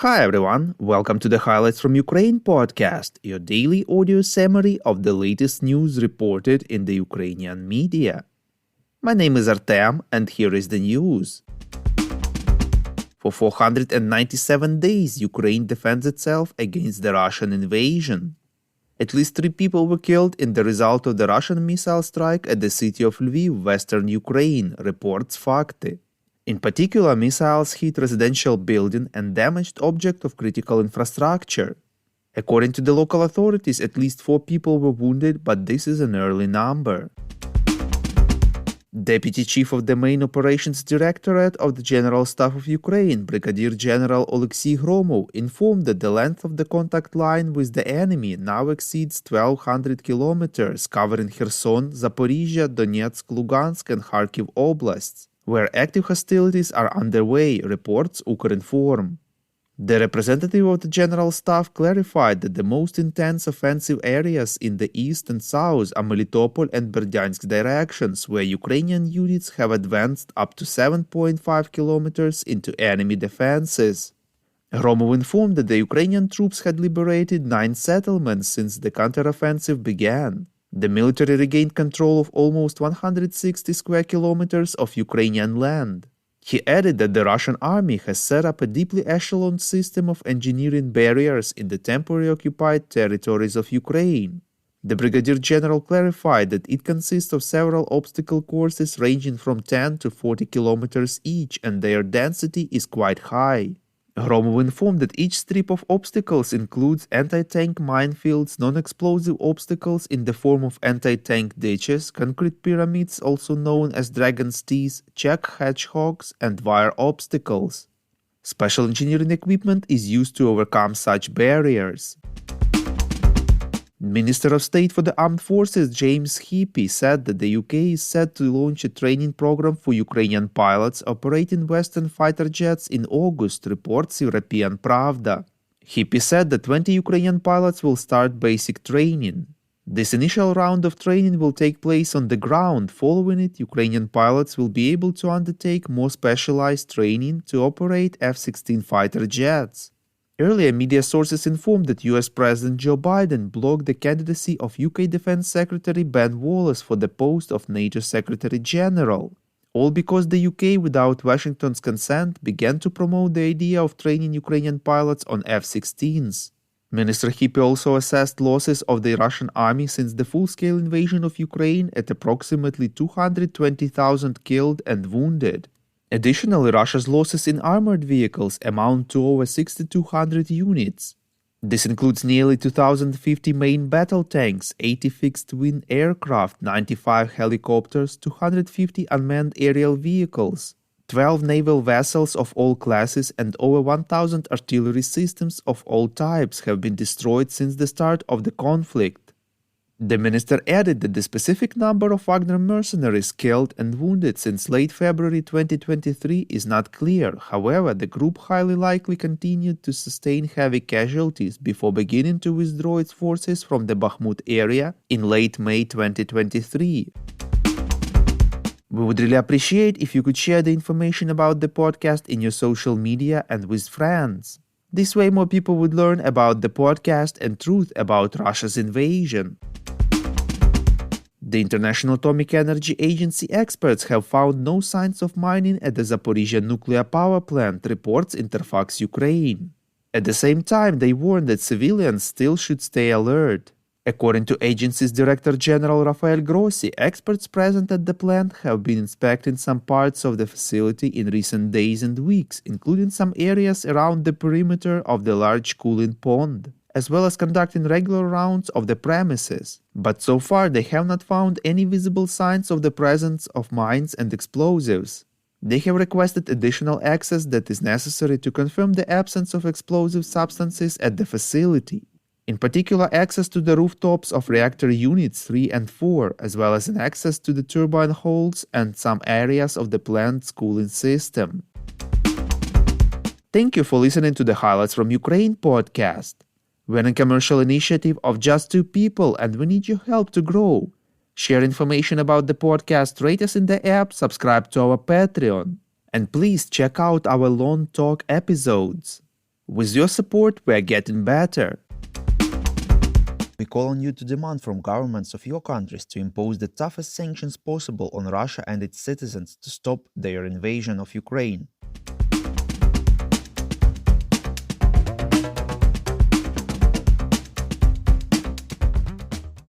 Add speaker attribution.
Speaker 1: Hi everyone, welcome to the Highlights from Ukraine podcast, your daily audio summary of the latest news reported in the Ukrainian media. My name is Artem and here is the news. For 497 days, Ukraine defends itself against the Russian invasion. At least 3 people were killed in the result of the Russian missile strike at the city of Lviv, western Ukraine, reports Fakty. In particular, missiles hit residential building and damaged objects of critical infrastructure. According to the local authorities, at least 4 people were wounded, but this is an early number. Deputy Chief of the Main Operations Directorate of the General Staff of Ukraine, Brigadier General Oleksiy Gromov, informed that the length of the contact line with the enemy now exceeds 1,200 kilometers, covering Kherson, Zaporizhia, Donetsk, Lugansk, and Kharkiv oblasts, where active hostilities are underway, reports Ukrinform. The representative of the General Staff clarified that the most intense offensive areas in the east and south are Melitopol and Berdyansk directions, where Ukrainian units have advanced up to 7.5 kilometers into enemy defenses. Gromov informed that the Ukrainian troops had liberated 9 settlements since the counteroffensive began. The military regained control of almost 160 square kilometers of Ukrainian land. He added that the Russian army has set up a deeply echeloned system of engineering barriers in the temporarily occupied territories of Ukraine. The Brigadier General clarified that it consists of several obstacle courses ranging from 10 to 40 kilometers each, and their density is quite high. Gromov informed that each strip of obstacles includes anti-tank minefields, non-explosive obstacles in the form of anti-tank ditches, concrete pyramids also known as dragon's teeth, check hedgehogs, and wire obstacles. Special engineering equipment is used to overcome such barriers. Minister of State for the Armed Forces James Heappey said that the UK is set to launch a training program for Ukrainian pilots operating Western fighter jets in August, reports European Pravda. Heappey said that 20 Ukrainian pilots will start basic training. This initial round of training will take place on the ground. Following it, Ukrainian pilots will be able to undertake more specialized training to operate F-16 fighter jets. Earlier, media sources informed that US President Joe Biden blocked the candidacy of UK Defense Secretary Ben Wallace for the post of NATO Secretary General, all because the UK, without Washington's consent, began to promote the idea of training Ukrainian pilots on F-16s. Minister Heappey also assessed losses of the Russian army since the full-scale invasion of Ukraine at approximately 220,000 killed and wounded. Additionally, Russia's losses in armored vehicles amount to over 6,200 units. This includes nearly 2,050 main battle tanks, 80 fixed-wing aircraft, 95 helicopters, 250 unmanned aerial vehicles, 12 naval vessels of all classes, and over 1,000 artillery systems of all types have been destroyed since the start of the conflict. The minister added that the specific number of Wagner mercenaries killed and wounded since late February 2023 is not clear. However, the group highly likely continued to sustain heavy casualties before beginning to withdraw its forces from the Bakhmut area in late May 2023. We would really appreciate if you could share the information about the podcast in your social media and with friends. This way more people would learn about the podcast and truth about Russia's invasion. The International Atomic Energy Agency experts have found no signs of mining at the Zaporizhia nuclear power plant, reports Interfax Ukraine. At the same time, they warn that civilians still should stay alert. According to agency's Director General Rafael Grossi, experts present at the plant have been inspecting some parts of the facility in recent days and weeks, including some areas around the perimeter of the large cooling pond, as well as conducting regular rounds of the premises. But so far, they have not found any visible signs of the presence of mines and explosives. They have requested additional access that is necessary to confirm the absence of explosive substances at the facility. In particular, access to the rooftops of reactor units 3 and 4, as well as an access to the turbine halls and some areas of the plant's cooling system. Thank you for listening to the Highlights from Ukraine podcast. We're a commercial initiative of just 2 people and we need your help to grow. Share information about the podcast, rate us in the app, subscribe to our Patreon, and please check out our long talk episodes. With your support, we are getting better. We call on you to demand from governments of your countries to impose the toughest sanctions possible on Russia and its citizens to stop their invasion of Ukraine.